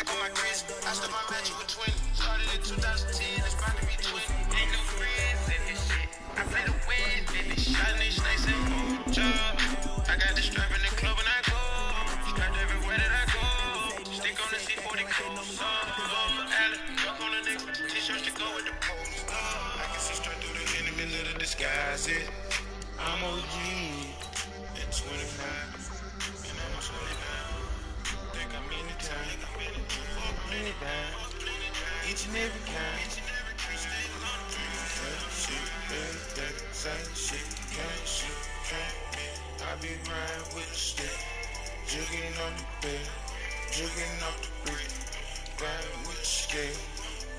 on my Chris. I still my magic with 20. Started in 2010, it's about to be 20. Ain't no friends in this shit. I play the wind in this shot, and these snakes in old job. I got the strap in the club and I go. Strapped everywhere that I go. Stick on the C40 cold song. Alley, duck on the nigga. T-shirts to go with the pole. I can see straight through the enemy, little disguise it. I'm OG at 25, and I'm 29. Think I'm anytime, plenty time, each and every kind. Same shit, can't shoot, can't be. I be riding with the stick, jugging on the bed, jugging off the brick, riding with the scale,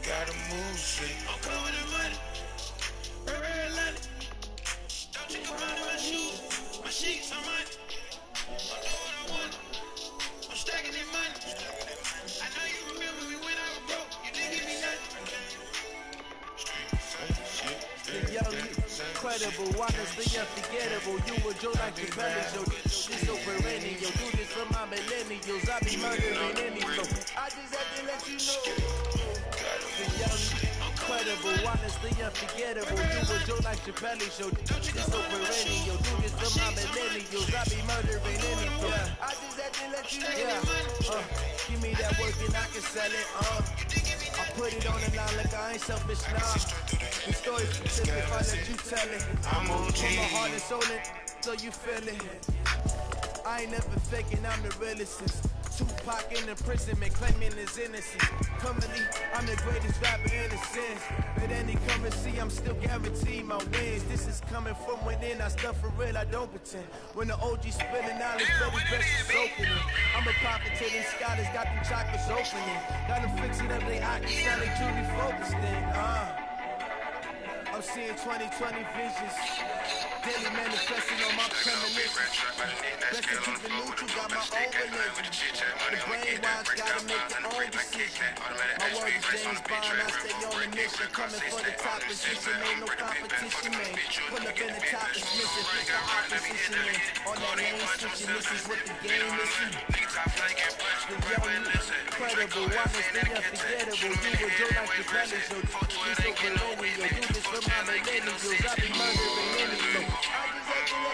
gotta move slick. I'm going with the money, red light. Don't you come out of my shoes, my sheets on mine. I'm doing what I want, I'm stacking that money. I know you remember me when I was broke, you didn't give me nothing. Incredible, honestly unforgettable. You were Joe like your belly, yo. This so perennial. Do this for my millennials. I be murdering any flow. I just had to let you know. Incredible, honestly unforgettable. You were Joe like your belly, yo. This so perennial. Do this for my millennials. I be murdering any flow. I just had to let you know. Give me that work and I can sell it. I put it on the line like I ain't selfish now. The story specific if I let you tell it. I'm OG. From my heart and soul it, so you feel it. I ain't never faking, I'm the realest. Tupac in imprisonment, claiming his innocence. Currently, I'm the greatest rapper in a sense. But any currency, I'm still guaranteed my wins. This is coming from within, I stuff for real, I don't pretend. When the OG spilling knowledge, better best is opening. I'm a prophet to these scholars, got them chakras opening. Got them fixing up they eyes, now they truly focused in. I'm seeing 2020 visions. Daily manifesting on my premonitions. Best to keep it neutral, got my own religion. The brain watch, gotta make your own decision. My word is James Bond, I stay on a mission. Coming for the top position, ain't no competition, man. Pull up in the top position, put the opposition in. On that lane switching, this is what the game is. The young, incredible, honestly unforgettable. You were Joe like your belly, so this so perennial. Do this for my millennials, I be murdering any flow. I just had to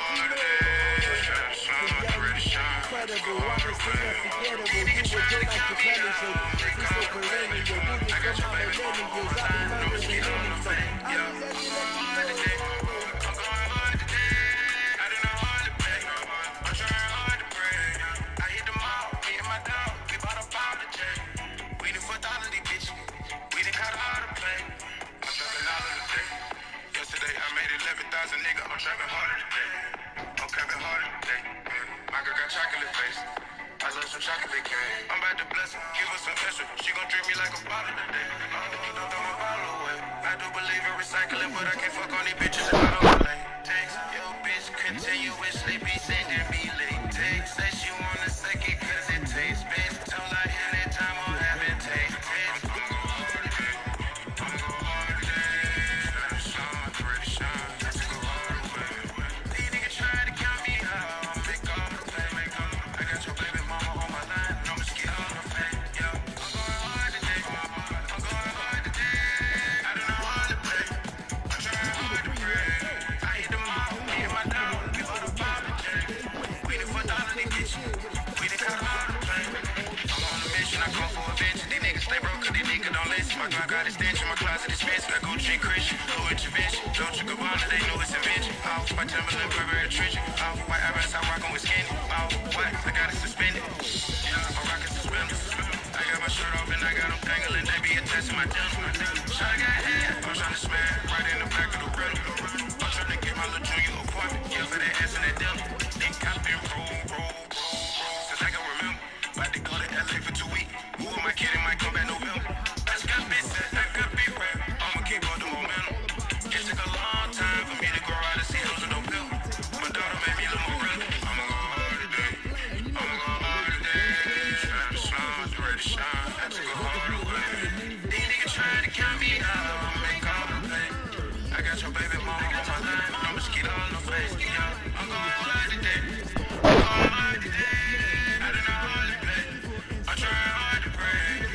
let you know. Incredible, honestly unforgettable. You were Joe like your belly, so this so perennial. Do this for my millennials, I be murdering any flow. I just had to let you know. Nigga, I'm trapping harder today. I'm capping harder today. My girl got chocolate face. I love some chocolate cake. I'm about to bless her, give her some extra. She gon' treat me like a bottle today. Don't throw my bottle away. I do believe in recycling, but I can't fuck on these bitches if I don't play. Text your bitch continuously be sending me late. Text say she wanna suck it cause it tastes best. Told her anytime I'm having taste. My God got a stench in my closet, it's fancy. I go G Christian, no intervention. Don't you go on, they know it's invention. Off my Timberland, Burberry trenching. Off white eyebrows, I rockin' with skinny. Off white, I got it suspended. Yeah, I'm rockin' suspenders. I got my shirt off and I got them dangling. They be attaching my denim. Shot got head, I'm trying to smash right in the back of the rental. I'm trying to get my little junior appointment. Yeah, for that ass and that denim. Then cop and roll. Since I can remember, about to go to LA for 2 weeks. Who am I kidding? Might come back November. I'ma keep on the momentum. It took a long time for me to grow out of see those no pill. My daughter made me look more relevant. I'ma go hard today. Trying to slums, ready to shine. I took a hard away. These niggas trying to count me out. I'ma make all the pay. I got your baby mama on my line. No mosquito on the face. Yeah, I'm going hard today. I do not hard to play. I'm trying hard to pray.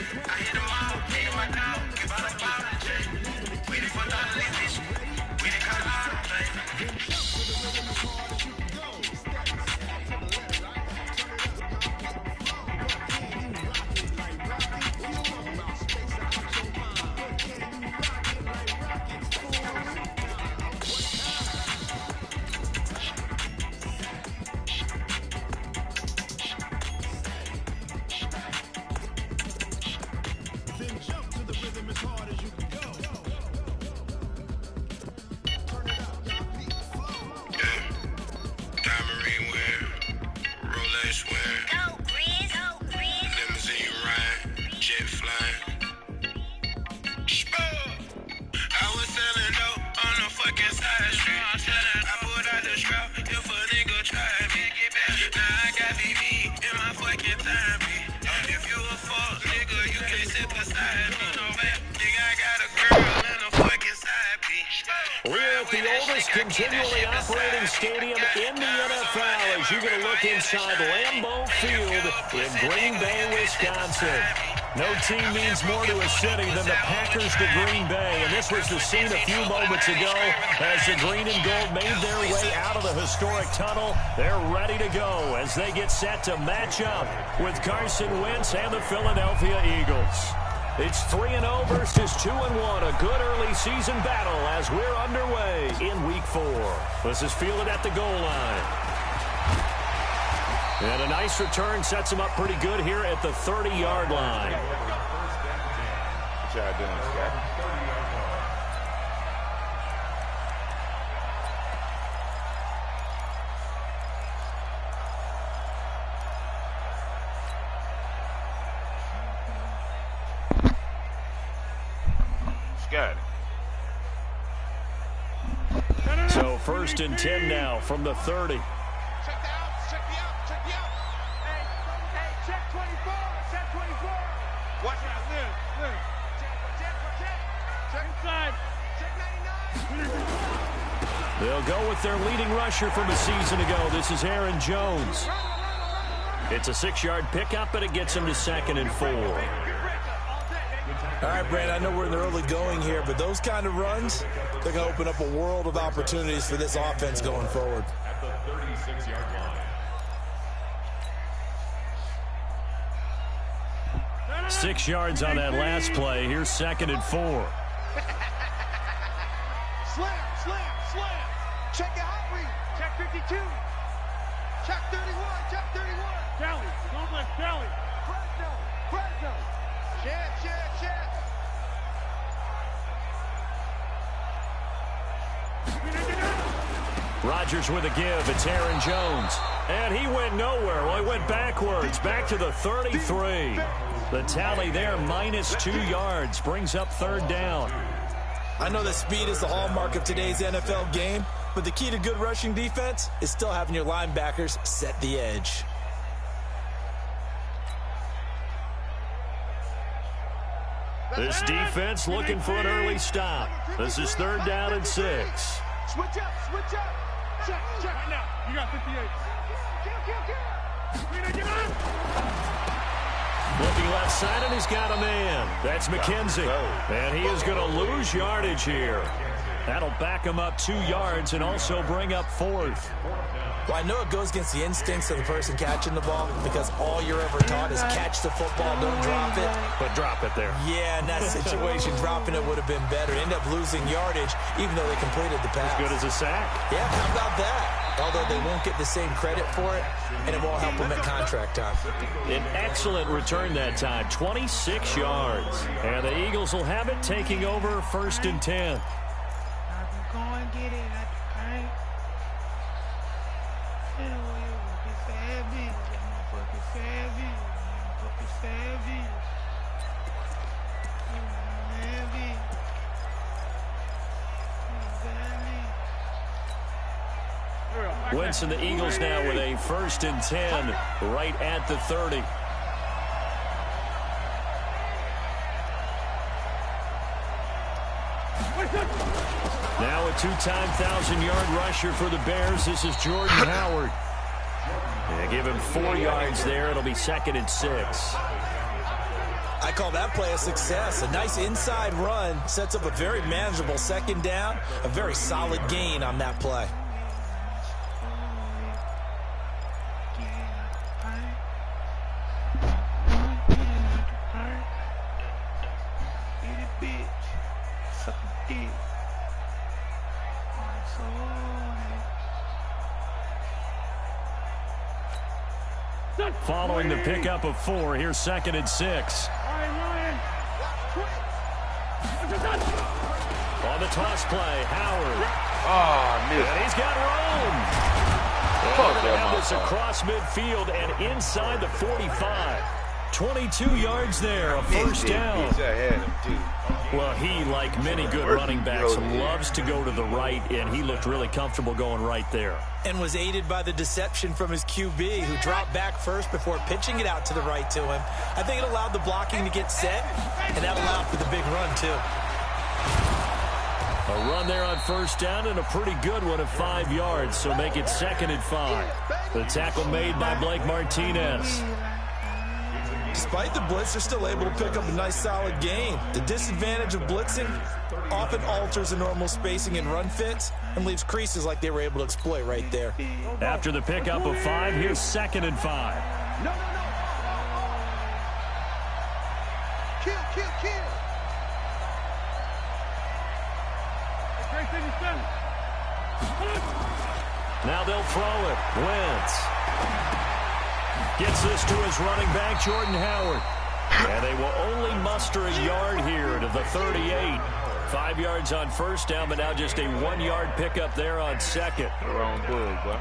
swear. Go, Grizz. Go, Grizz. Limousine ride, jet flying. I was selling dope on the fucking side street. I pulled out the strap if a nigga try me. Now I got BB in my fucking time. If you a fuck nigga, you can't sit beside me. No bad nigga, I got a girl in a fucking side piece. We're at the oldest continually operating stadium in the NFL as you get a look inside Lambeau Field in Green Bay, Wisconsin. No team means more to a city than the Packers to Green Bay, and this was the scene a few moments ago as the green and gold made their way out of the historic tunnel. They're ready to go as they get set to match up with Carson Wentz and the Philadelphia Eagles. It's 3-0 versus 2-1, a good early season battle as we're underway in Week 4. This is fielded at the goal line. And a nice return sets him up pretty good here at the 30-yard line. What y'all doing, Scott? So 1st and 10 now from the 30. Check the outs, check the out, check the out. Hey, check 24, check 24. Watch out, live. Check inside. Check 99. They'll go with their leading rusher from a season ago. This is Aaron Jones. It's a 6-yard pickup, but it gets him to 2nd and 4. All right, Brand, I know we're in the early going here, but those kind of runs, they're going to open up a world of opportunities for this offense going forward. At the 36-yard line. 6 yards on that last play. Here's 2nd and 4. Slam. Check your hot read. Check 52. Check 31. Check 31. Kelly. Don't let Kelly. Fresno. Check. Rodgers with a give. It's Aaron Jones. And he went nowhere. Well, he went backwards. Back to the 33. The tally there, -2 yards. Brings up 3rd down. I know that speed is the hallmark of today's NFL game, but the key to good rushing defense is still having your linebackers set the edge. This defense looking for an early stop. This is 3rd down and 6. Switch up. Check. Right now. You got 58. Kill. Looking left side, and he's got a man. That's McKenzie. And he is going to lose yardage here. That'll back him up 2 yards and also bring up 4th. Well, I know it goes against the instincts of the person catching the ball because all you're ever taught is catch the football, don't drop it. But drop it there. Yeah, in that situation, dropping it would have been better. End up losing yardage, even though they completed the pass. As good as a sack. Yeah, how about that? Although they won't get the same credit for it, and it won't help them at contract time. An excellent return that time, 26 yards. And the Eagles will have it, taking over 1st and 10. Go and get it. Wentz and the Eagles now with a 1st and 10 right at the 30. Now a 2-time 1,000-yard rusher for the Bears. This is Jordan Howard. They give him 4 yards there. It'll be 2nd and 6. I call that play a success. A nice inside run sets up a very manageable 2nd down. A very solid gain on that play. Following the pickup of 4, here's 2nd and 6. On the toss play, Howard. Oh, missed. And he's got room. going to have this across midfield and inside the 45. 22 yards there, a first down. Well, he, like many good running backs, loves to go to the right, and he looked really comfortable going right there. And was aided by the deception from his QB, who dropped back first before pitching it out to the right to him. I think it allowed the blocking to get set, and that allowed for the big run, too. A run there on first down and a pretty good one at 5 yards, so make it 2nd and 5. The tackle made by Blake Martinez. Despite the blitz, they're still able to pick up a nice solid gain. The disadvantage of blitzing often alters the normal spacing and run fits and leaves creases like they were able to exploit right there. After the pickup of 5, here's 2nd and 5. No. Kill. Now they'll throw it. Wentz gets this to his running back, Jordan Howard. And they will only muster a yard here to the 38. 5 yards on first down, but now just a 1-yard pickup there on second. Wrong book, bro.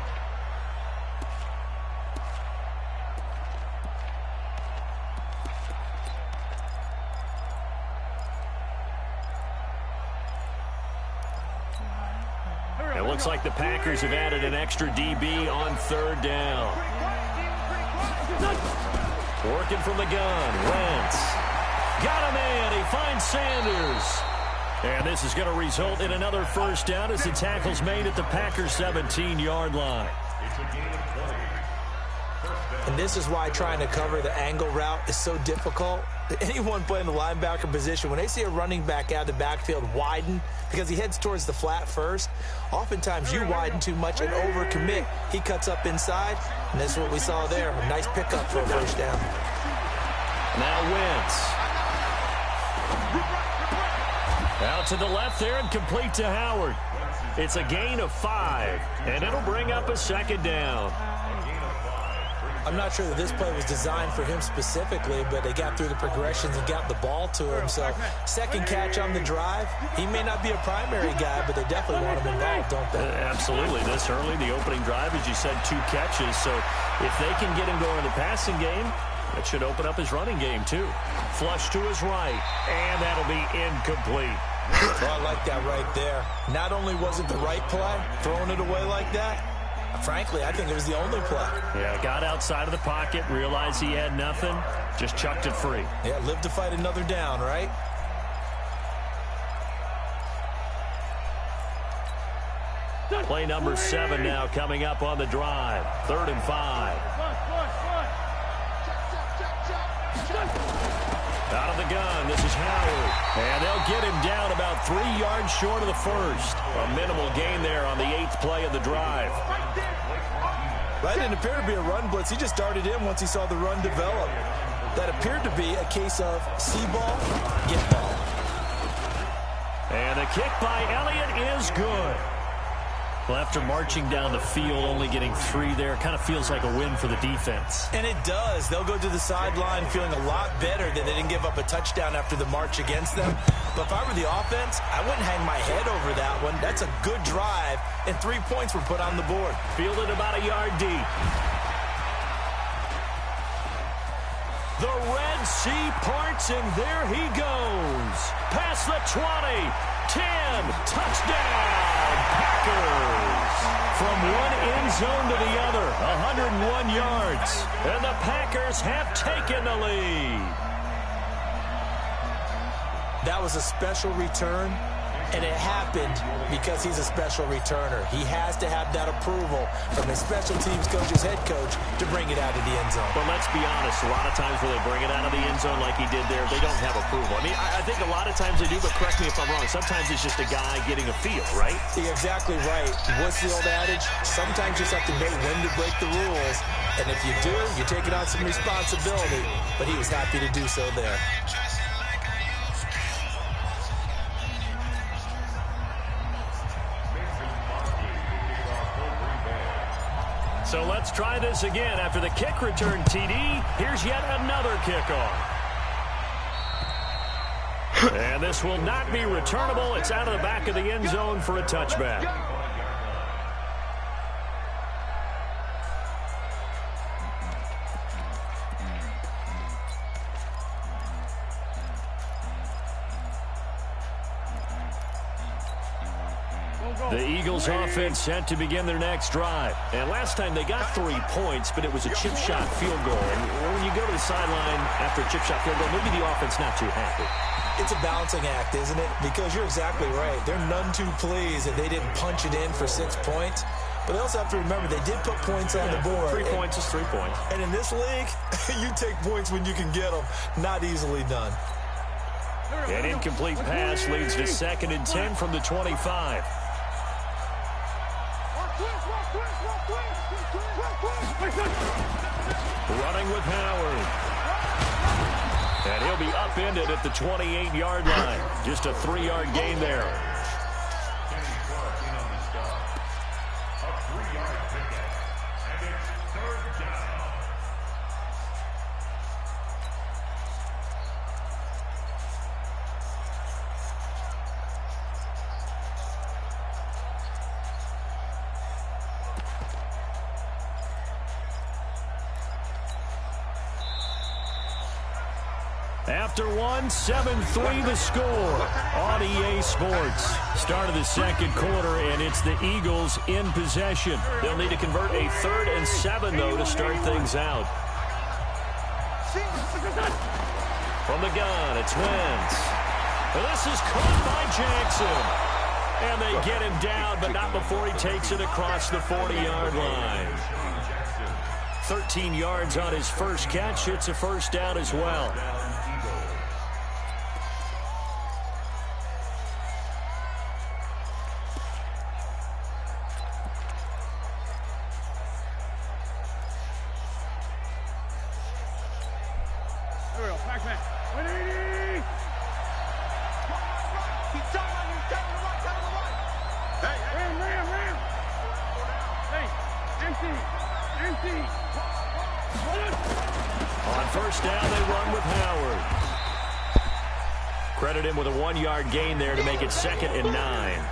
It looks like the Packers have added an extra DB on 3rd down. Working from the gun, Wentz. Got a man, he finds Sanders. And this is going to result in another first down as the tackle's made at the Packers' 17-yard line. And this is why trying to cover the angle route is so difficult. Anyone playing the linebacker position, when they see a running back out of the backfield widen because he heads towards the flat first, oftentimes you widen too much and overcommit. He cuts up inside, and that's what we saw there. A nice pickup for a first down. Now Wentz. Out to the left there and complete to Howard. It's a gain of 5, and it'll bring up a 2nd down. I'm not sure that this play was designed for him specifically, but they got through the progressions and got the ball to him. So, second catch on the drive. He may not be a primary guy, but they definitely want him involved, don't they? Absolutely. This early, the opening drive, as you said, 2 catches. So, if they can get him going in the passing game, that should open up his running game, too. Flush to his right, and that'll be incomplete. Well, I like that right there. Not only was it the right play, throwing it away like that, frankly, I think it was the only play. Yeah, got outside of the pocket, realized he had nothing, just chucked it free. Yeah, live to fight another down, right? Play number 7 now coming up on the drive. 3rd and 5. Out of the gun, this is Howard. And they'll get him down about 3 yards short of the first. A minimal gain there on the 8th play of the drive. That didn't appear to be a run blitz. He just darted in once he saw the run develop. That appeared to be a case of see ball, get ball. And the kick by Elliott is good. Well, after marching down the field, only getting 3 there, kind of feels like a win for the defense. And it does. They'll go to the sideline feeling a lot better that they didn't give up a touchdown after the march against them. But if I were the offense, I wouldn't hang my head over that one. That's a good drive, and 3 points were put on the board. Fielded about a yard deep. The Red Sea parts, and there he goes. Past the 20, 10, touchdown, Packers. From one end zone to the other, 101 yards. And the Packers have taken the lead. That was a special return, and it happened because he's a special returner. He has to have that approval from his special teams coach, his head coach, to bring it out of the end zone. But let's be honest, a lot of times when they bring it out of the end zone like he did there, they don't have approval. I mean, I think a lot of times they do, but correct me if I'm wrong. Sometimes it's just a guy getting a feel, right? You're exactly right. What's the old adage? Sometimes you just have to know when to break the rules. And if you do, you're taking on some responsibility. But he was happy to do so there. So let's try this again. After the kick return TD, here's yet another kickoff. And this will not be returnable. It's out of the back of the end zone for a touchback. Eagles offense set to begin their next drive. And last time they got 3 points, but it was a chip shot field goal. And when you go to the sideline after a chip shot field goal, maybe the offense not too happy. It's a balancing act, isn't it? Because you're exactly right. They're none too pleased that they didn't punch it in for 6 points. But they also have to remember they did put points on the board. 3 points is 3 points. And in this league, you take points when you can get them. Not easily done. An incomplete pass leads to 2nd and 10 from the 25. Running with Howard. And he'll be upended at the 28-yard line. Just a 3-yard gain there. After one, 7-3 the score on EA Sports. Start of the second quarter, and it's the Eagles in possession. They'll need to convert a 3rd and 7, though, to start things out. From the gun, it's Wentz. This is caught by Jackson. And they get him down, but not before he takes it across the 40-yard line. 13 yards on his first catch. It's a first down as well. On first down, they run with Howard. Credit him with a 1-yard gain there to make it 2nd and 9.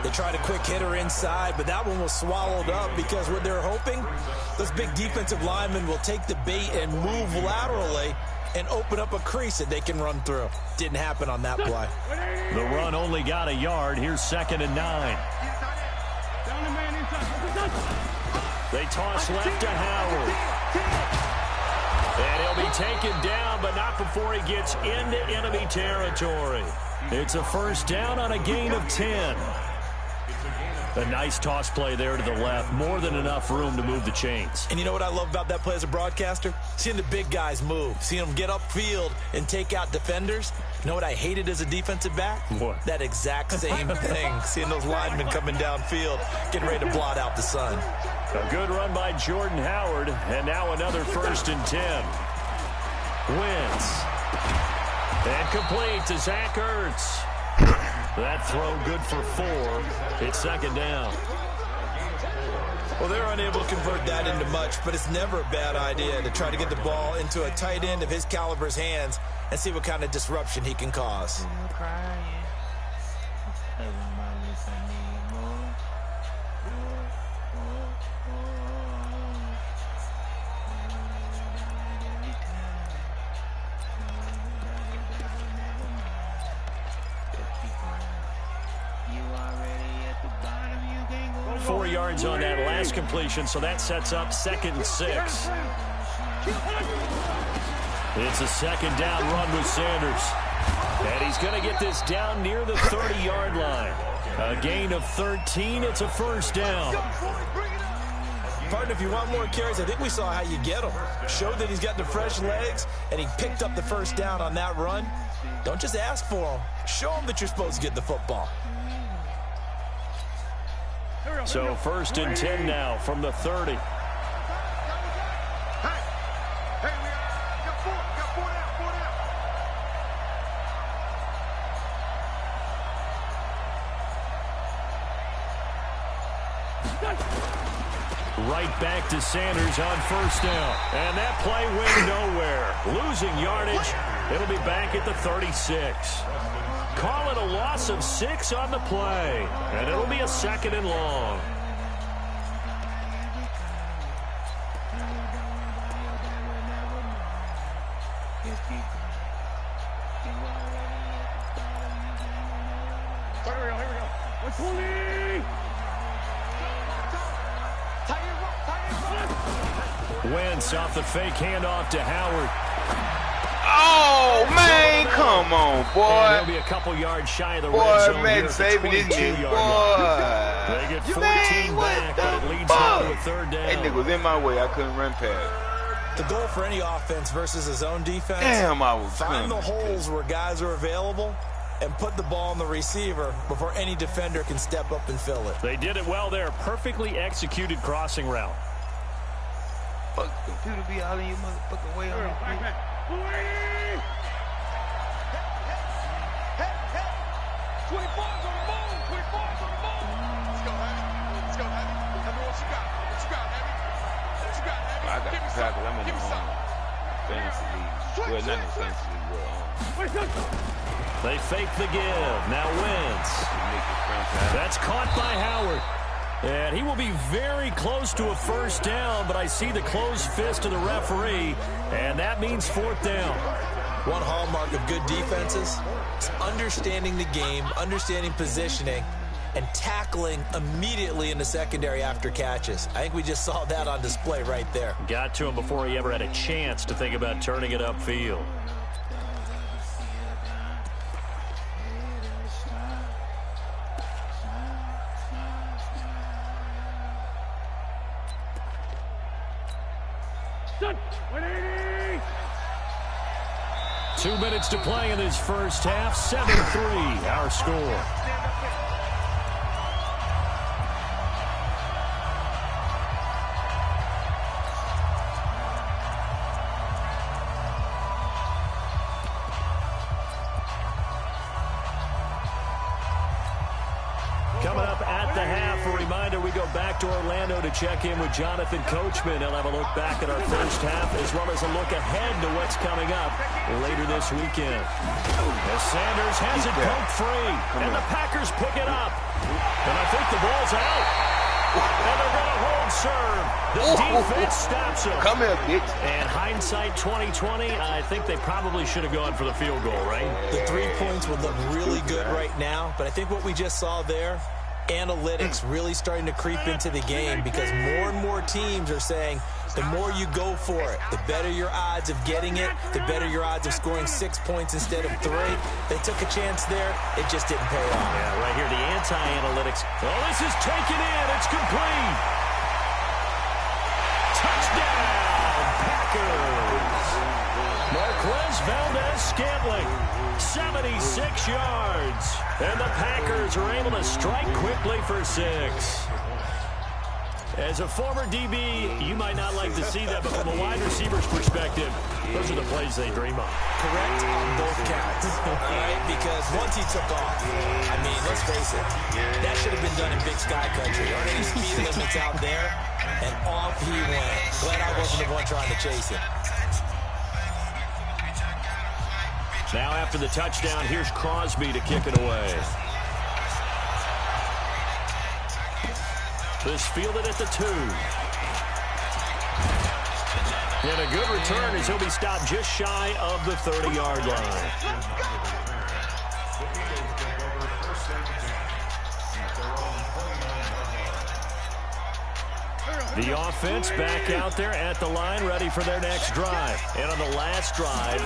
They tried a quick hitter inside, but that one was swallowed up because what they're hoping, this big defensive lineman will take the bait and move laterally and open up a crease that they can run through. Didn't happen on that play. The run only got a yard. Here's 2nd and 9. They toss left to Howard. And he'll be taken down, but not before he gets into enemy territory. It's a first down on a gain of 10. A nice toss play there to the left. More than enough room to move the chains. And you know what I love about that play as a broadcaster? Seeing the big guys move. Seeing them get upfield and take out defenders. You know what I hated as a defensive back? What? That exact same thing. Seeing those linemen coming downfield, getting ready to blot out the sun. A good run by Jordan Howard. And now another 1st and 10. Wentz. And complete to Zach Ertz. That throw good for 4. It's 2nd down. Well, they're unable to convert that into much, but it's never a bad idea to try to get the ball into a tight end of his caliber's hands and see what kind of disruption he can cause. On that last completion, so that sets up 2nd and 6. It's a 2nd down run with Sanders. And he's going to get this down near the 30-yard line. A gain of 13. It's a first down. Partner, if you want more carries, I think we saw how you get them. Showed that he's got the fresh legs, and he picked up the first down on that run. Don't just ask for them. Show them that you're supposed to get the football. So 1st and 10 now from the 30. Right back to Sanders on first down. And that play went nowhere. Losing yardage. It'll be back at the 36. Call it a loss of 6 on the play. And it'll be a 2nd and long. Here we go. Wentz off the fake handoff to Howard. Oh, man, come on, boy. And he'll be a couple yards shy of the red zone. Boy, man, saving this nigga, boy. They get 14 back, but it leads now to a third down. That nigga was in my way. I couldn't run past. The goal for any offense versus a zone defense, Damn, I was find the holes where guys are available and put the ball on the receiver before any defender can step up and fill it. They did it well there. Perfectly executed crossing route. Fuck, computer be all in your motherfucking way on this bitch. Hey, 24's on the move. 24's on the move. Let's go, Heavy. Let's go, Heavy. Tell me what you got. What you got, Heavy? What you got, Heavy? I got Give me the tackle. some. I'm in Give me the some. fantasy league. Well, not in the fantasy league. They fake the give. Now Wentz. That's caught by Howard. And he will be very close to a first down, but I see the closed fist of the referee, and that means fourth down. One hallmark of good defenses is understanding the game, understanding positioning, and tackling immediately in the secondary after catches. I think we just saw that on display right there. Got to him before he ever had a chance to think about turning it upfield. Done. 180. 2 minutes to play in this first half. 7-3, our score. Coming up at the half, a reminder, we go back to Orlando to check in with Jonathan Coachman. He'll have a look back at our first half as well as a look ahead to what's coming up later this weekend. As Sanders has it poked free, and the Packers pick it up. And I think the ball's out. And they're going to hold serve. The defense stops him. Come here, bitch. And hindsight 2020, I think they probably should have gone for the field goal, right? The 3 points would look really good right now, but I think what we just saw there, analytics really starting to creep into the game because more and more teams are saying the more you go for it, the better your odds of getting it, the better your odds of scoring 6 points instead of 3. They took a chance there. It just didn't pay off. Yeah, right here, the anti-analytics. Oh, this is taken in. It's complete. Touchdown, Packers. Marquez Valdez-Scantling, 76 yards. And the Packers are able to strike quickly for 6. As a former DB, you might not like to see that, but from a wide receiver's perspective, those are the plays they dream of. Correct on both counts, all right? Because once he took off, I mean, let's face it, that should have been done in Big Sky Country. Aren't any speed limits out there? And off he went. Glad I wasn't the one trying to chase him. Now after the touchdown, here's Crosby to kick it away. This fielded at the 2. And a good return as he'll be stopped just shy of the 30-yard line. The offense back out there at the line, ready for their next drive. And on the last drive,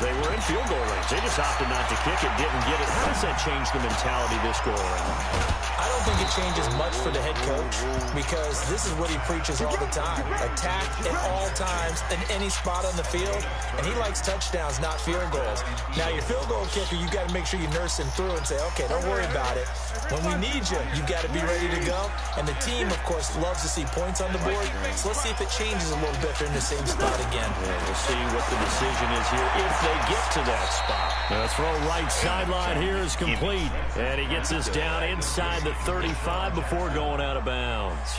they were in field goal range. They just opted not to kick it, didn't get it. How does that change the mentality this go around? I don't think it changes much for the head coach because this is what he preaches all the time. Attack at all times in any spot on the field, and he likes touchdowns, not field goals. Now, your field goal kicker, you got to make sure you nurse him through and say, okay, don't worry about it. When we need you, you got to be ready to go. And the team, of course, loves to see points on the board. So let's see if it changes a little bit if they're in the same spot again. Yeah, we'll see what the decision is here if they get to that spot. The throw right sideline here is complete. And he gets us down inside the 35 before going out of bounds.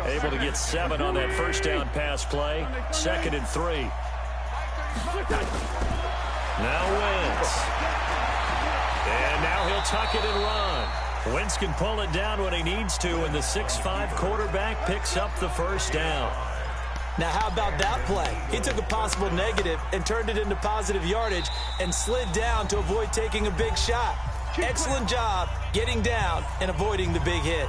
Able to get 7 on that first down pass play. 2nd and 3. Now Wentz. And now he'll tuck it and run. Wentz can pull it down when he needs to, and the 6'5" quarterback picks up the first down. Now, how about that play? He took a possible negative and turned it into positive yardage and slid down to avoid taking a big shot. Excellent job getting down and avoiding the big hit.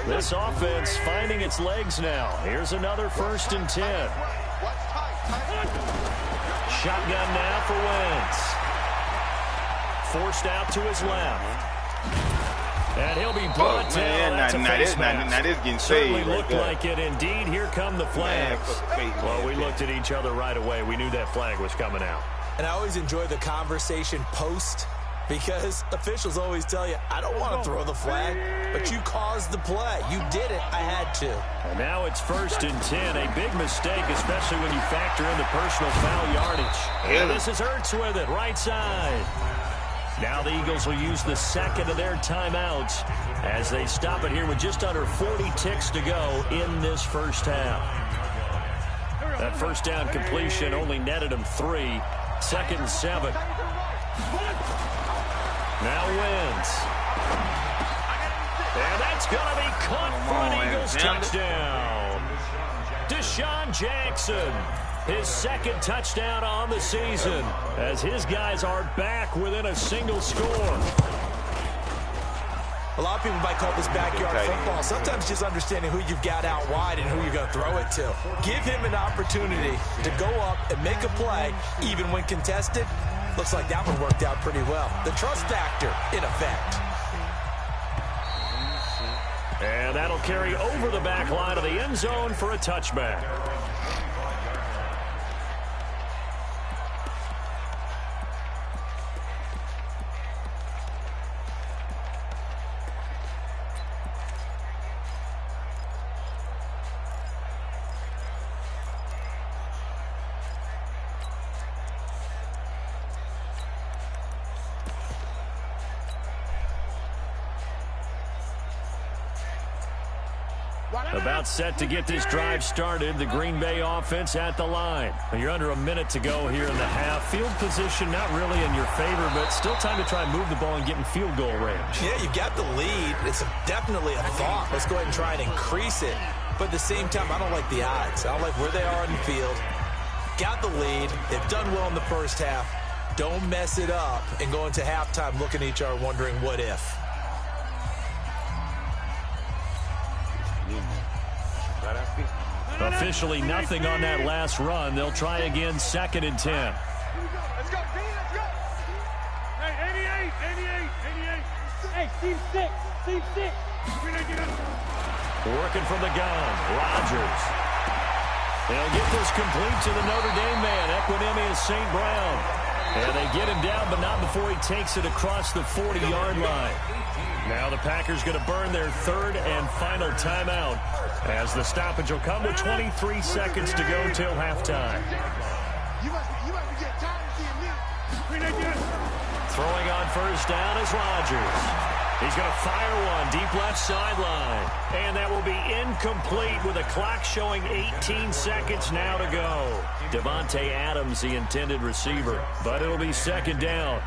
This offense finding its legs now. Here's another 1st and 10. Shotgun now for Wentz. Forced out to his left. And he'll be brought down. That's a face mask. Now this getting Certainly saved looked right like it. Indeed, here come the flags. Well, we looked at each other right away. We knew that flag was coming out. And I always enjoy the conversation post, because officials always tell you, I don't want to throw the flag, but you caused the play. You did it. I had to. And now it's 1st and 10. A big mistake, especially when you factor in the personal foul yardage. And this is Ertz with it, right side. Now the Eagles will use the 2nd of their timeouts as they stop it here with just under 40 ticks to go in this first half. That first down completion only netted him 3. 2nd and 7. Now Wentz. And that's going to be caught for an Eagles touchdown. Deshaun Jackson, his 2nd touchdown on the season, as his guys are back within a single score. A lot of people might call this backyard football. Sometimes just understanding who you've got out wide and who you're going to throw it to. Give him an opportunity to go up and make a play, even when contested. Looks like that one worked out pretty well. The trust factor in effect. And that'll carry over the back line of the end zone for a touchback. About set to get this drive started. The Green Bay offense at the line. You're under a minute to go here in the half. Field position not really in your favor, but still time to try and move the ball and get in field goal range. Yeah, you got the lead. It's definitely a thought. Let's go ahead and try and increase it. But at the same time, I don't like the odds. I don't like where they are in the field. Got the lead. They've done well in the first half. Don't mess it up and go into halftime looking at each other wondering what if. Officially nothing on that last run. They'll try again, 2nd and 10. Let's go, D, let's go. Hey, 88. Hey, team 6. Working from the gun, Rodgers. They'll get this complete to the Notre Dame man, Equinemius St. Brown. And they get him down, but not before he takes it across the 40-yard line. Now the Packers going to burn their 3rd and final timeout, as the stoppage will come with 23 seconds to go till halftime. You must be getting tired of seeing me. Throwing on 1st down is Rodgers. He's going to fire one deep left sideline. And that will be incomplete with a clock showing 18 seconds now to go. Devontae Adams, the intended receiver. But it'll be 2nd down.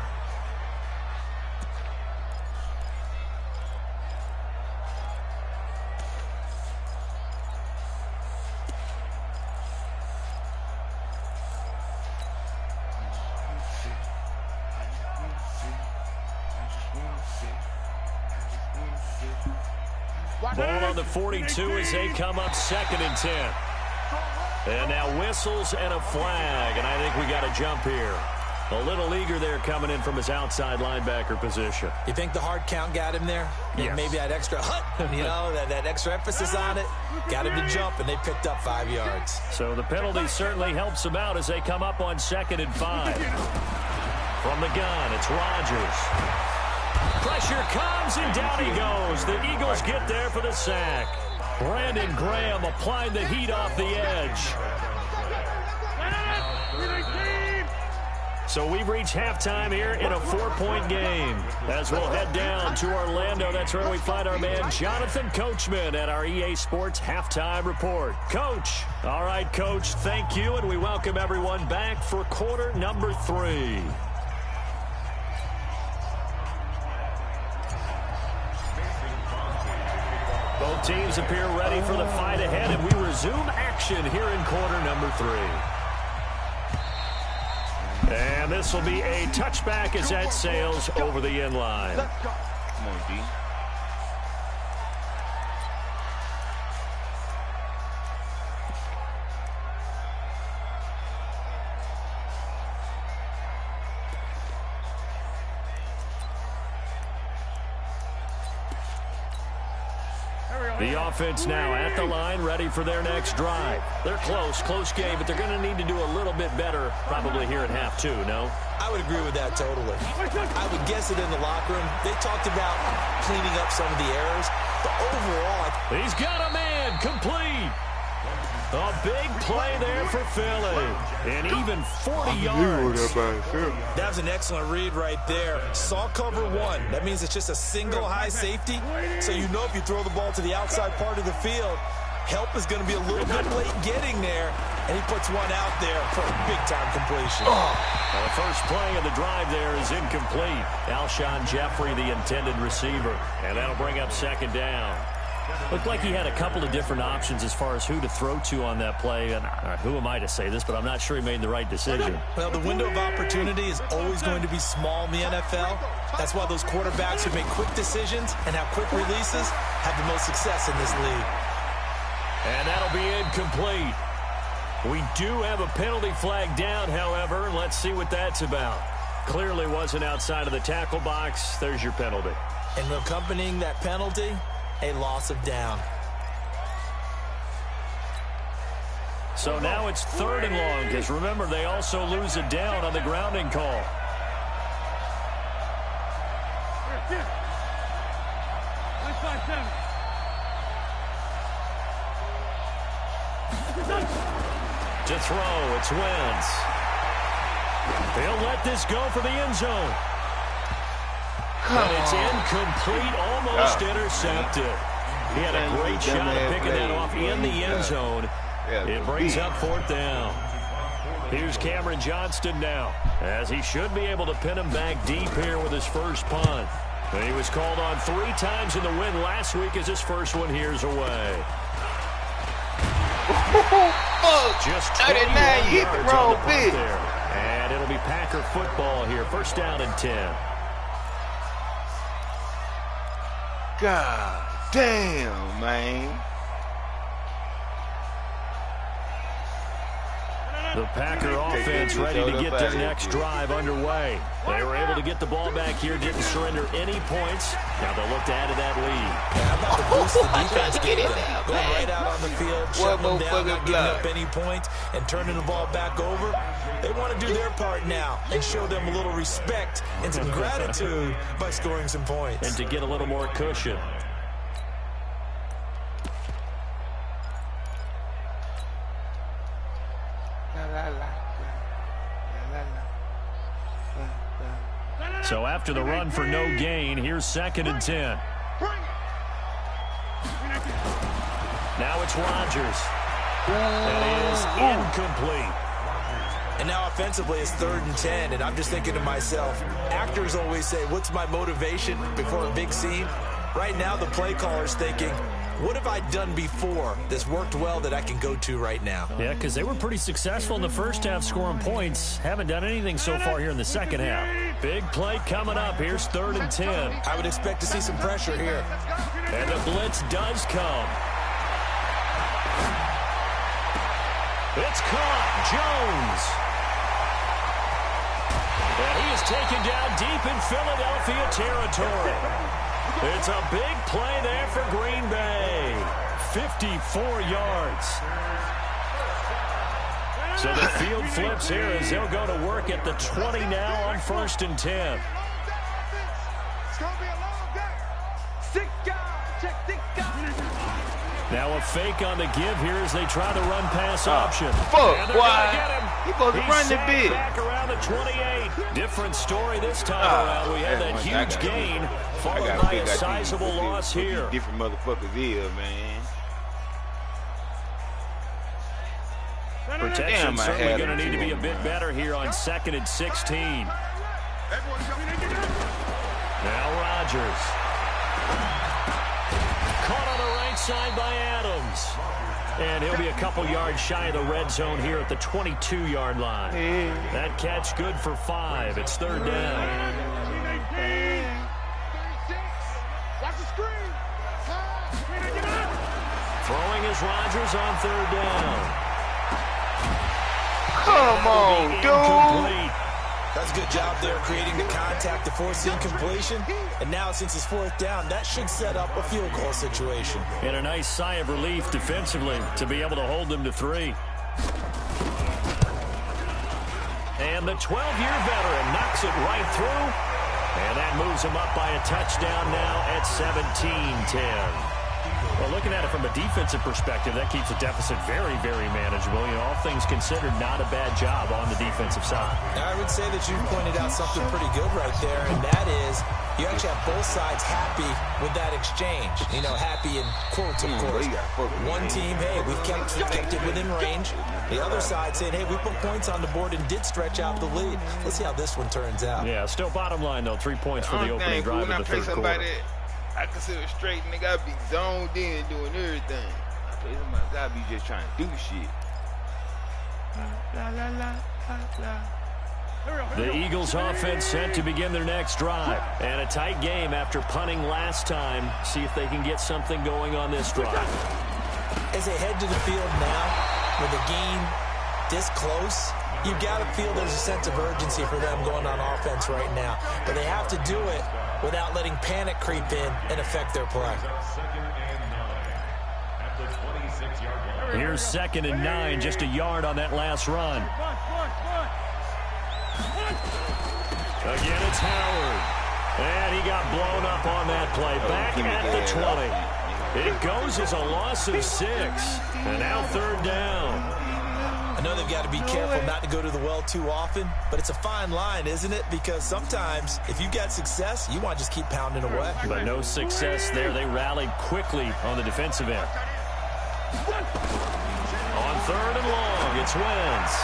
Ball on the 42 as they come up 2nd and 10. And now whistles and a flag, and I think we got a jump here. A little eager there coming in from his outside linebacker position. You think the hard count got him there? Yes. Maybe that extra that extra emphasis on it got him to jump, and they picked up 5 yards. So the penalty certainly helps them out as they come up on 2nd and 5. From the gun, it's Rodgers. Pressure comes, and down he goes. The Eagles get there for the sack. Brandon Graham applying the heat off the edge. So we've reached halftime here in a 4-point game. As we'll head down to Orlando, that's where we find our man Jonathan Coachman at our EA Sports Halftime Report. Coach. All right, Coach, thank you, and we welcome everyone back for quarter number 3. Both teams appear ready for the fight ahead, and we resume action here in quarter number 3. And this will be a touchback as that sails over the end line. Come on, D. The offense now at the line, ready for their next drive. They're close game, but they're going to need to do a little bit better probably here at half two, no? I would agree with that totally. I would guess it in the locker room. They talked about cleaning up some of the errors, but overall, he's got a man complete. A big play there for Philly. And even 40 yards. That was an excellent read right there. Saw cover one. That means it's just a single high safety. So you know if you throw the ball to the outside part of the field, help is going to be a little bit late getting there. And he puts one out there for a big-time completion. Well, the first play of the drive there is incomplete. Alshon Jeffrey, the intended receiver. And that'll bring up second down. Looked like he had a couple of different options as far as who to throw to on that play. And who am I to say this, but I'm not sure he made the right decision. Well, the window of opportunity is always going to be small in the NFL. That's why those quarterbacks who make quick decisions and have quick releases have the most success in this league. And that'll be incomplete. We do have a penalty flag down, however. Let's see what that's about. Clearly wasn't outside of the tackle box. There's your penalty. And accompanying that penalty, a loss of down. So now it's 3rd and long, because remember, they also lose a down on the grounding call. To throw, it's Wentz. He'll let this go for the end zone. And it's incomplete, almost intercepted. He had a great shot at picking that off in the end zone. It brings up 4th down. Here's Cameron Johnston now, as he should be able to pin him back deep here with his first punt. And he was called on 3 times in the win last week as his first one here's away. Just 39, you hit the wrong bit. And it'll be Packer football here, 1st down and 10. God damn, man. The Packer offense ready to get their next drive underway. They were able to get the ball back here, didn't surrender any points. Now they'll look to add to that lead. Yeah, I'm about to boost the defense game. Going right out on the field, shutting them down, not giving up any points, and turning the ball back over. They want to do their part now and show them a little respect and some gratitude by scoring some points. And to get a little more cushion. So after the run for no gain, here's 2nd and 10. Now it's Rodgers. That is incomplete. And now offensively it's 3rd and 10, and I'm just thinking to myself, actors always say, what's my motivation before a big scene? Right now the play caller's thinking, what have I done before that's worked well that I can go to right now? Yeah, because they were pretty successful in the first half scoring points. Haven't done anything so far here in the second half. Big play coming up. Here's 3rd and 10. I would expect to see some pressure here. And the blitz does come. It's caught. Jones. And he is taken down deep in Philadelphia territory. It's a big play there for Green Bay. 54 yards. So the field flips here as they'll go to work at the 20 now on 1st and 10. Now a fake on the give here as they try the run-pass option. Fuck, why? He's supposed to run the bit. Back around the 28. Different story this time around. We had that huge gain, followed by a sizable loss here. Different motherfuckers here, man. Protection certainly going to need to be a bit better here on 2nd and 16. Now Rodgers. Caught on the right side by Adams. And he'll be a couple yards shy of the red zone here at the 22-yard line. That catch good for 5. It's 3rd down. Throwing is Rodgers on 3rd down. Come on, dude. That's a good job there creating the contact to force the incompletion. And now since it's fourth down, that should set up a field goal situation. And a nice sigh of relief defensively to be able to hold them to 3. And the 12-year veteran knocks it right through. And that moves him up by a touchdown now at 17-10. Well, looking at it from a defensive perspective, that keeps the deficit very, very manageable. You know, all things considered, not a bad job on the defensive side. I would say that you pointed out something pretty good right there, and that is you actually have both sides happy with that exchange. You know, happy in quotes, of course. One team, hey, we've kept it within range. The other side saying, hey, we put points on the board and did stretch out the lead. Let's see how this one turns out. Yeah, still bottom line, though. 3 points for the opening drive of the third quarter. I consider straight, nigga, I be zoned in doing everything. I play somebody, I be just trying to do shit. La, la, la, la, la. The Eagles offense set to begin their next drive. And a tight game after punting last time. See if they can get something going on this drive. As they head to the field now, with a game this close, you've got to feel there's a sense of urgency for them going on offense right now. But they have to do it without letting panic creep in and affect their play. Here's 2nd and 9, just a yard on that last run. Again, it's Howard. And he got blown up on that play. Back at the 20. It goes as a loss of 6. And now 3rd down. I know they've got to be careful not to go to the well too often, but it's a fine line, isn't it? Because sometimes, if you've got success, you want to just keep pounding away. But no success there. They rallied quickly on the defensive end. On 3rd and long, it's Wentz.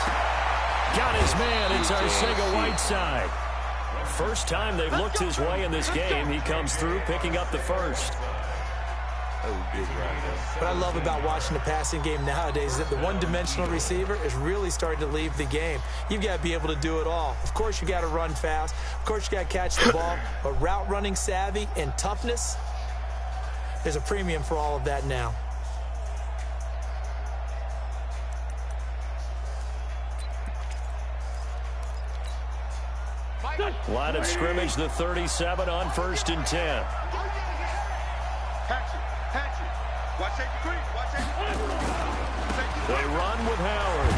Got his man. It's Arcega-Whiteside. First time they've looked his way in this game. He comes through, picking up the first. What I love about watching the passing game nowadays is that the one-dimensional receiver is really starting to leave the game. You've got to be able to do it all. Of course, you got to run fast. Of course, you got to catch the ball. But route running savvy and toughness, there's a premium for all of that now. Line of scrimmage, the 37 on 1st and 10. They run with Howard.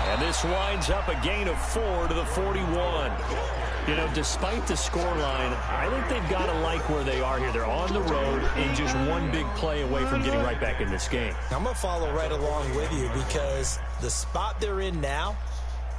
And this winds up a gain of 4 to the 41. You know, despite the scoreline, I think they've got to like where they are here. They're on the road and just one big play away from getting right back in this game. I'm going to follow right along with you because the spot they're in now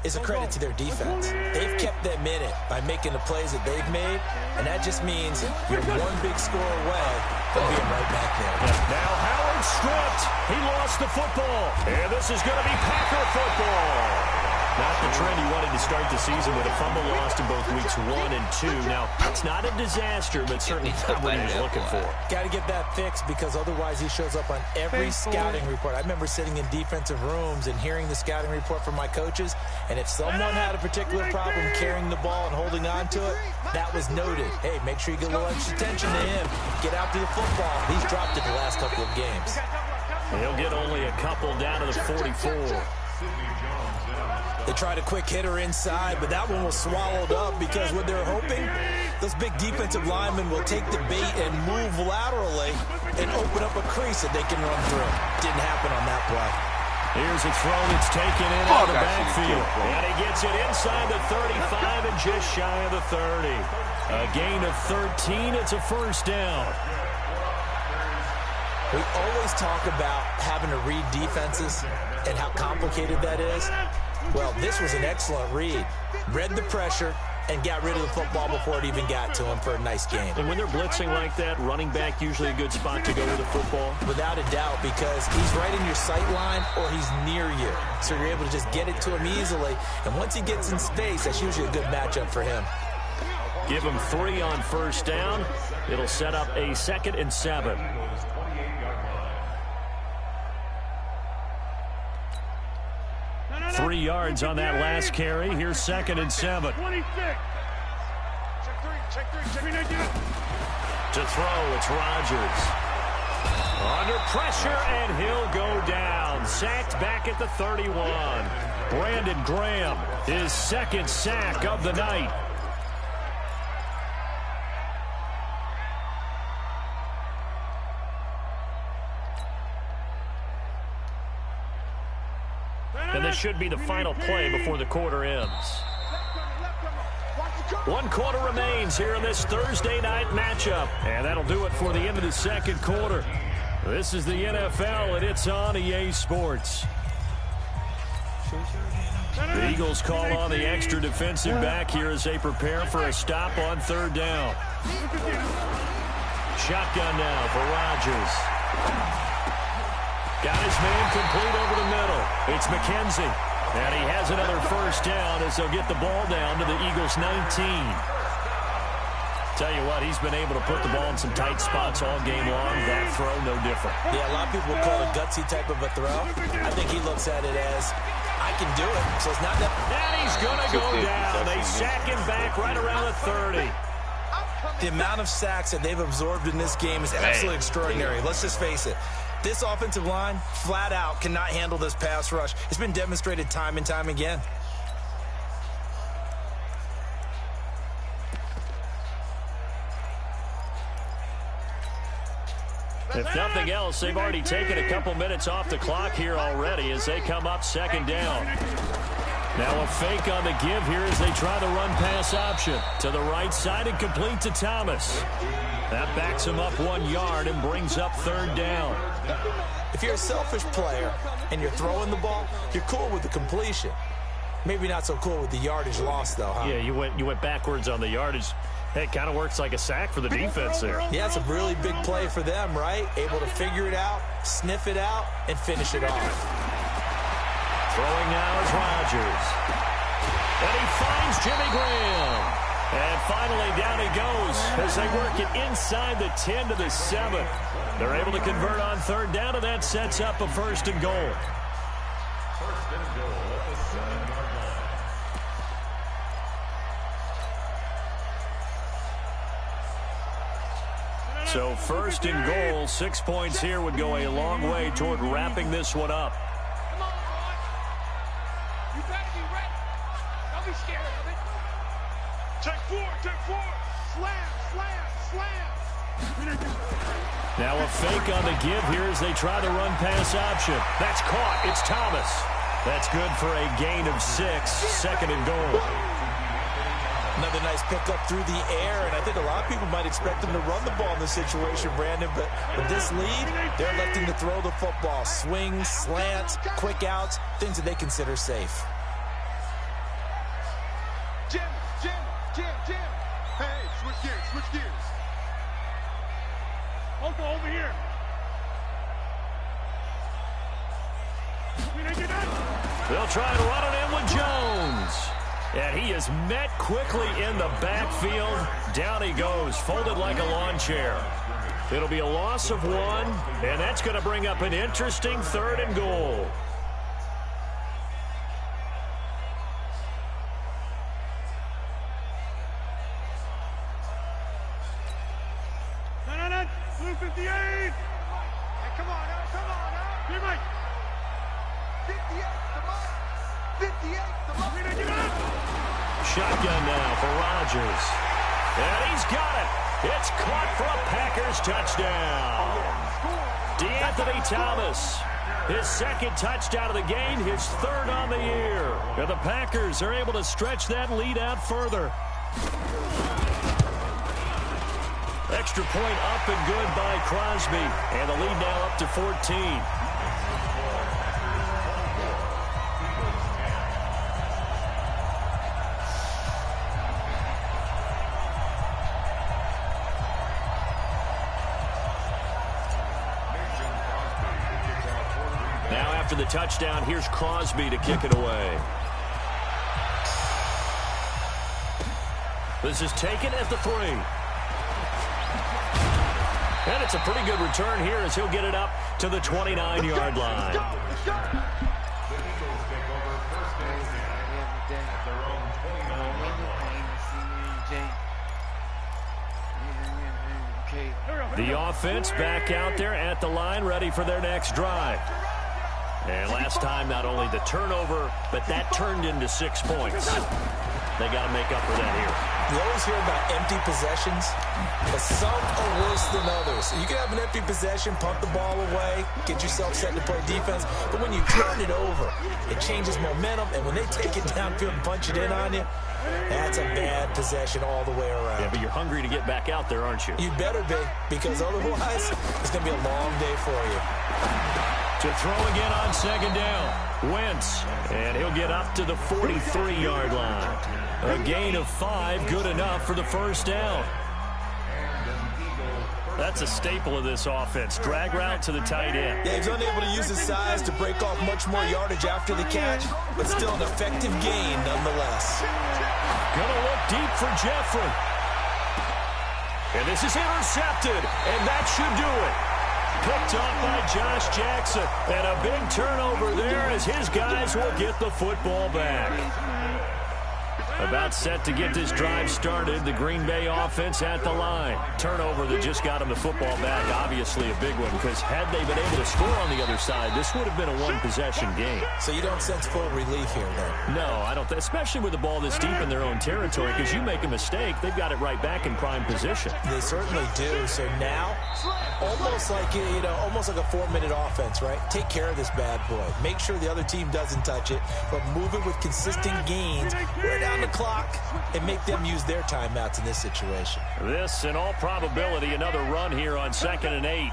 is a credit to their defense. They've kept them in it by making the plays that they've made, and that just means you're one big score away from being right back there. Now Howard stripped. He lost the football. And this is going to be Packer football. Not the trend he wanted to start the season with a fumble lost in both weeks 1 and 2. Now, it's not a disaster, but certainly not what he was looking for. Got to get that fixed because otherwise he shows up on every scouting report. I remember sitting in defensive rooms and hearing the scouting report from my coaches, and if someone had a particular problem carrying the ball and holding on to it, that was noted. Hey, make sure you get a little extra attention to him. Get out to the football. He's dropped it the last couple of games. He'll get only a couple down to the 44. They tried a quick hitter inside, but that one was swallowed up because what they're hoping, those big defensive linemen will take the bait and move laterally and open up a crease that they can run through. Didn't happen on that play. Here's a throw that's taken in out of the backfield. And he gets it inside the 35 and just shy of the 30. A gain of 13. It's a first down. We always talk about having to read defenses and how complicated that is. Well, this was an excellent read. Read the pressure and got rid of the football before it even got to him for a nice game. And when they're blitzing like that, running back usually a good spot to go with the football? Without a doubt, because he's right in your sight line or he's near you. So you're able to just get it to him easily. And once he gets in space, that's usually a good matchup for him. Give him 3 on first down. It'll set up a 2nd and 7. Three yards on that last carry. Here's 2nd and 7. 26. Check three. To throw, it's Rodgers. Under pressure, and he'll go down. Sacked back at the 31. Brandon Graham, his second sack of the night. And this should be the final play before the quarter ends. 1 quarter remains here in this Thursday night matchup. And that'll do it for the end of the second quarter. This is the NFL, and it's on EA Sports. The Eagles call on the extra defensive back here as they prepare for a stop on 3rd down. Shotgun now for Rodgers. Got his man complete over the middle. It's McKenzie. And he has another first down as they'll get the ball down to the Eagles' 19. Tell you what, he's been able to put the ball in some tight spots all game long. That throw, no different. Yeah, a lot of people will call it a gutsy type of a throw. I think he looks at it as, I can do it. So it's not that. And he's going to go down. They sack him back right around the 30. The amount of sacks that they've absorbed in this game is absolutely extraordinary. Let's just face it. This offensive line, flat out, cannot handle this pass rush. It's been demonstrated time and time again. If nothing else, they've already taken a couple minutes off the clock here already as they come up 2nd down. Now a fake on the give here as they try the run-pass option. To the right side and complete to Thomas. That backs him up 1 yard and brings up 3rd down. If you're a selfish player and you're throwing the ball, you're cool with the completion. Maybe not so cool with the yardage loss, though, huh? Yeah, you went backwards on the yardage. Hey, it kind of works like a sack for the defense there. Yeah, it's a really big play for them, right? Able to figure it out, sniff it out, and finish it off. Throwing now is Rodgers. And he finds Jimmy Graham. And finally, down he goes as they work it inside the 10 to the 7. They're able to convert on 3rd down, and that sets up a 1st and goal. 1st and goal at the 7-yard line. So 1st and goal, 6 points here would go a long way toward wrapping this one up. Come on, boy. You better be ready. Don't be scared of it. Check 4, check 4. Slam, slam, slam. Now a fake on the give here as they try the run-pass option. That's caught. It's Thomas. That's good for a gain of 6, 2nd and goal. Another nice pickup through the air, and I think a lot of people might expect them to run the ball in this situation, Brandon, but with this lead, they're electing to throw the football. Swings, slants, quick outs, things that they consider safe. Jim. Hey, switch gears. Uncle, over here. They'll try and run it in with Jones. And he is met quickly in the backfield. Down he goes, folded like a lawn chair. It'll be a loss of 1, and that's going to bring up an interesting 3rd and goal. Blue 58. Hey, come on now. Here, Mike. 58, come on. 58, come on. Shotgun now for Rodgers. And he's got it. It's caught for a Packers touchdown. DeAnthony Thomas, his 2nd touchdown of the game, his 3rd on the year. And the Packers are able to stretch that lead out further. Extra point up and good by Crosby. And the lead now up to 14. Now after the touchdown, here's Crosby to kick it away. This is taken at the 3. And it's a pretty good return here as he'll get it up to the 29-yard line. The offense back out there at the line, ready for their next drive. And last time, not only the turnover, but that turned into 6 points. They got to make up for that here. You always hear about empty possessions, but some are worse than others. You can have an empty possession, punt the ball away, get yourself set to play defense, but when you turn it over, it changes momentum, and when they take it downfield and punch it in on you, that's a bad possession all the way around. Yeah, but you're hungry to get back out there, aren't you? You better be, because otherwise, it's going to be a long day for you. To throw again on second down, Wentz, and he'll get up to the 43-yard line. A gain of 5, good enough for the first down. That's a staple of this offense. Drag route to the tight end. Yeah, he's unable to use his size to break off much more yardage after the catch, but still an effective gain nonetheless. Gonna look deep for Jeffrey. And this is intercepted, and that should do it. Picked off by Josh Jackson, and a big turnover there as his guys will get the football back. About set to get this drive started, the Green Bay offense at the line. Turnover that just got him the football back, obviously a big one, because had they been able to score on the other side, this would have been a one-possession game. So you don't sense full relief here, then? No, I don't, especially with the ball this deep in their own territory, because you make a mistake, they've got it right back in prime position. They certainly do. So now, almost like a 4-minute offense, right? Take care of this bad boy. Make sure the other team doesn't touch it, but move it with consistent gains. Wear down the clock and make them use their timeouts in this situation. This, in all probability, another run here on 2nd and 8.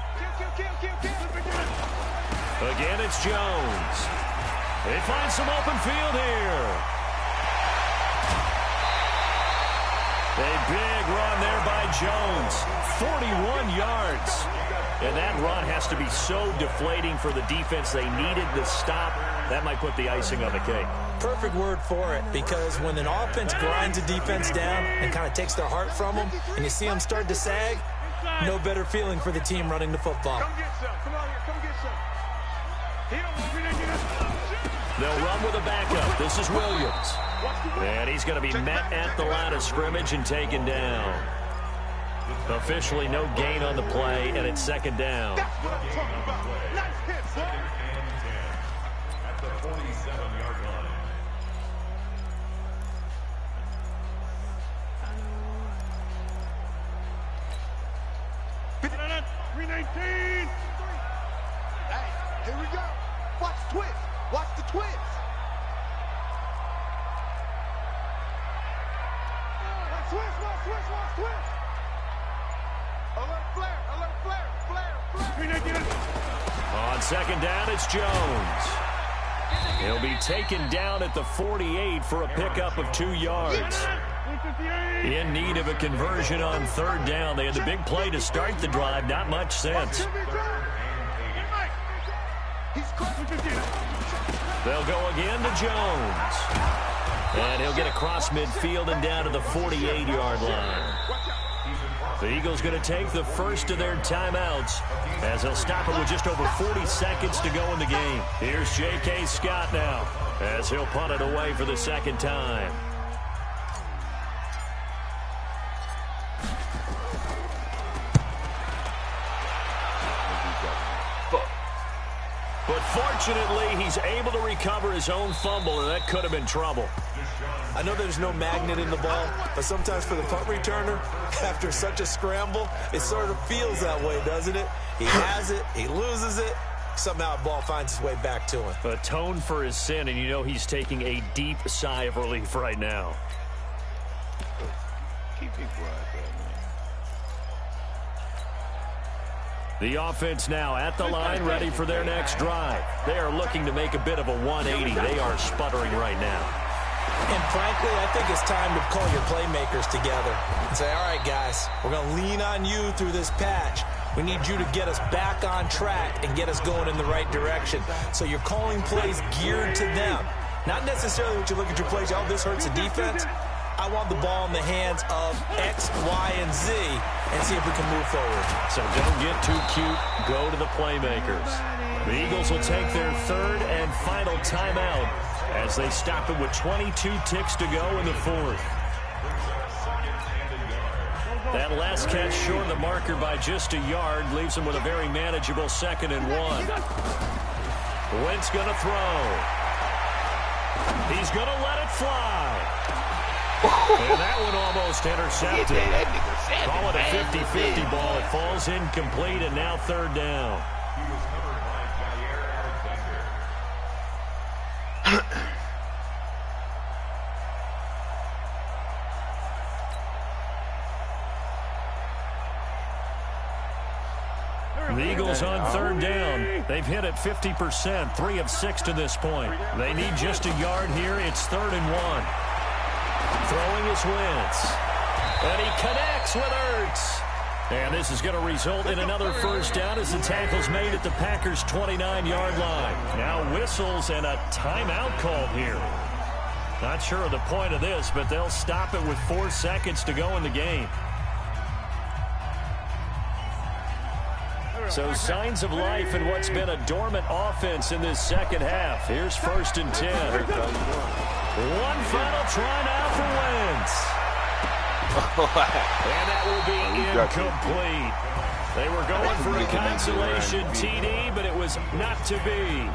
Again, it's Jones. They find some open field here. A big run there by Jones. 41 yards. And that run has to be so deflating for the defense. They needed the stop. That might put the icing on the cake. Perfect word for it, because when an offense grinds a defense down and kind of takes their heart from them, and you see them start to sag, no better feeling for the team running the football. Come get some. Come on here. Come get some. They'll run with a backup. This is Williams. And he's going to be met at the line of scrimmage and taken down. Officially no gain on the play, and it's 2nd down. That's what I'm talking about. Nice hit, son. At the 47-yard line. Hey, here we go. Watch the twist. Watch the twist. Watch twist. Alert flare. On 2nd down, it's Jones. He'll be taken down at the 48 for a pickup of 2 yards. In need of a conversion on 3rd down. They had the big play to start the drive. Not much sense. They'll go again to Jones. And he'll get across midfield and down to the 48-yard line. The Eagles going to take the first of their timeouts as they'll stop it with just over 40 seconds to go in the game. Here's J.K. Scott now as he'll punt it away for the 2nd time. But fortunately, he's able to recover his own fumble, and that could have been trouble. I know there's no magnet in the ball, but sometimes for the punt returner, after such a scramble, it sort of feels that way, doesn't it? He has it, he loses it, somehow the ball finds its way back to him. Atone for his sin, and you know he's taking a deep sigh of relief right now. Keep it quiet there, man. The offense now at the line, ready for their next drive. They are looking to make a bit of a 180. They are sputtering right now. And frankly, I think it's time to call your playmakers together and say, all right, guys, we're going to lean on you through this patch. We need you to get us back on track and get us going in the right direction. So you're calling plays geared to them. Not necessarily what you look at your plays, oh, this hurts the defense. I want the ball in the hands of X, Y, and Z and see if we can move forward. So don't get too cute. Go to the playmakers. The Eagles will take their 3rd and final timeout as they stop it with 22 ticks to go in the 4th. That last catch short of the marker by just a yard leaves them with a very manageable 2nd and 1. Wentz going to throw. He's going to let it fly. And that one almost intercepted. Call it a 50-50 ball. It falls incomplete, and now third down. He was covered by Jair Alexander. The Eagles on third down. They've hit it 50%, 3 of 6 to this point. They need just a yard here. It's 3rd and 1. Throwing is Wentz. And he connects with Ertz. And this is going to result in another first down as the tackle's made at the Packers' 29-yard line. Now whistles and a timeout called here. Not sure of the point of this, but they'll stop it with 4 seconds to go in the game. So signs of life in what's been a dormant offense in this second half. Here's 1st and 10. One final try now for Wentz. And that will be incomplete. They were going for a consolation TD, but it was not to be.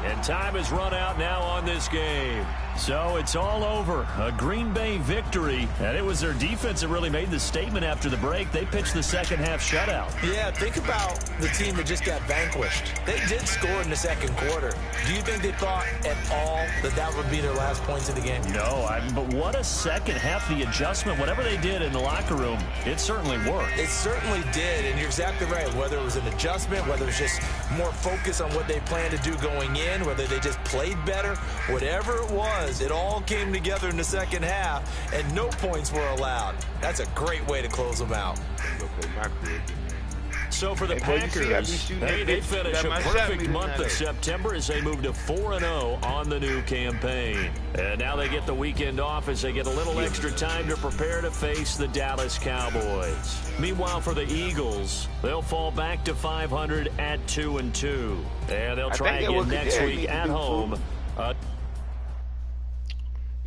And time has run out now on this game. So it's all over. A Green Bay victory. And it was their defense that really made the statement after the break. They pitched the second half shutout. Yeah, think about the team that just got vanquished. They did score in the second quarter. Do you think they thought at all that that would be their last points of the game? No, but what a second half. The adjustment, whatever they did in the locker room, it certainly worked. It certainly did, and you're exactly right. Whether it was an adjustment, whether it was just more focus on what they planned to do going in, whether they just played better, whatever it was, it all came together in the second half, and no points were allowed. That's a great way to close them out. So for the Packers, they finish a perfect month of September as they move to 4-0 on the new campaign. And now they get the weekend off as they get a little extra time to prepare to face the Dallas Cowboys. Meanwhile, for the Eagles, they'll fall back to 500 at 2-2. And they'll try again next week at home.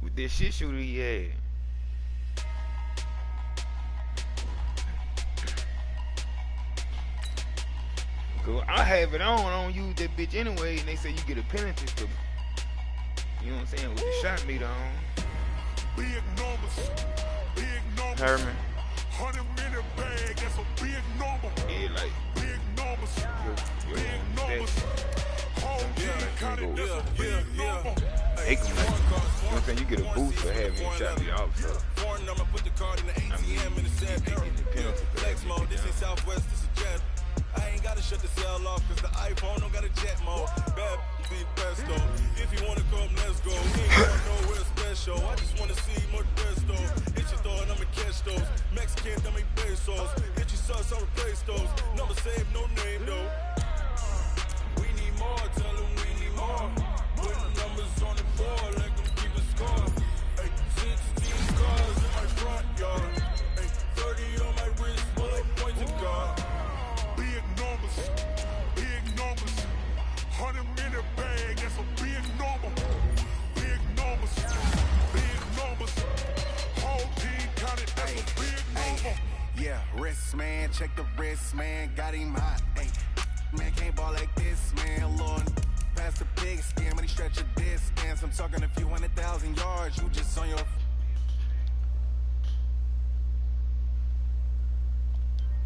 With this shit shooter he had. I have it on. I don't use that bitch anyway, and they say you get a penalty for, you know what I'm saying, with the shot meter on. Big numbers. Herman. 100-minute bag, that's a big number. Yeah, like. Big numbers. Big numbers. Whole team counted, that's a big number. You know what I'm saying? You get a boost for having your shot meter off. So. I mean, you get the penalty for that. I ain't gotta shut the cell off cause the iPhone don't got a jet mode. Bad be pesto. If you wanna come, let's go. Ain't going nowhere special. I just wanna see more presto. Hit your thought, I'ma catch those. Mexican, dummy pesos. Hit your sus, I'll replace those. Number save, no name though. We need more, tell them we need more. Putting numbers on the board, let them keep a score. Hey, 16 cars in my front yard. Hey, 30 on my wrist, full of points of God. Big numbers, 100-minute bag, that's a big number. Big numbers, whole team counted, that's a big number. Yeah, wrist man, check the wrist man, got him hot. Ay, man can't ball like this, man. Lord, past the big skin, when he stretch a distance. I'm talking a few 100,000 yards, you just on your